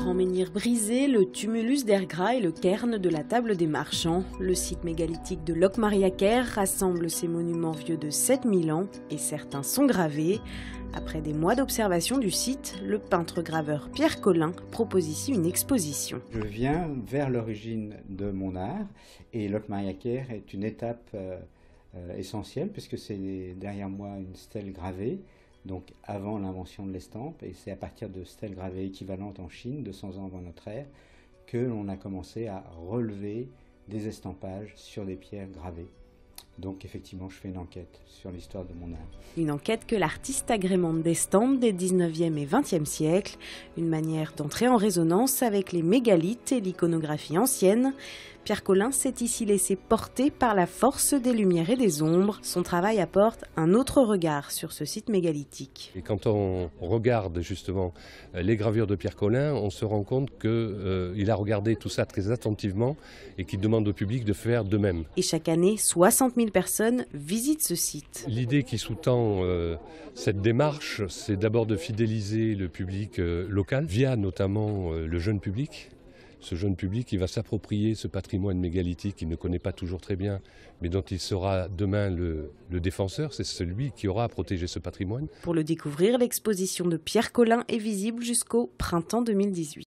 grand menhir brisé, le tumulus d'Ergra et le cairn de la table des marchands. Le site mégalithique de Locmariaquer rassemble ces monuments vieux de 7000 ans et certains sont gravés. Après des mois d'observation du site, le peintre-graveur Pierre Collin propose ici une exposition. Je viens vers l'origine de mon art et Locmariaquer est une étape essentielle puisque c'est derrière moi une stèle gravée, donc avant l'invention de l'estampe, et c'est à partir de stèles gravées équivalentes en Chine, 200 ans avant notre ère, que l'on a commencé à relever des estampages sur des pierres gravées. Donc effectivement, je fais une enquête sur l'histoire de mon art. Une enquête que l'artiste agrémente d'estampes des 19e et 20e siècles, une manière d'entrer en résonance avec les mégalithes et l'iconographie ancienne. Pierre Collin s'est ici laissé porter par la force des lumières et des ombres. Son travail apporte un autre regard sur ce site mégalithique. Et quand on regarde justement les gravures de Pierre Collin, on se rend compte qu'il a regardé tout ça très attentivement et qu'il demande au public de faire de même. Et chaque année, 60 000 personnes visitent ce site. L'idée qui sous-tend cette démarche, c'est d'abord de fidéliser le public local via notamment le jeune public. Ce jeune public qui va s'approprier ce patrimoine mégalithique qu'il ne connaît pas toujours très bien, mais dont il sera demain le défenseur. C'est celui qui aura à protéger ce patrimoine. Pour le découvrir, l'exposition de Pierre Collin est visible jusqu'au printemps 2018.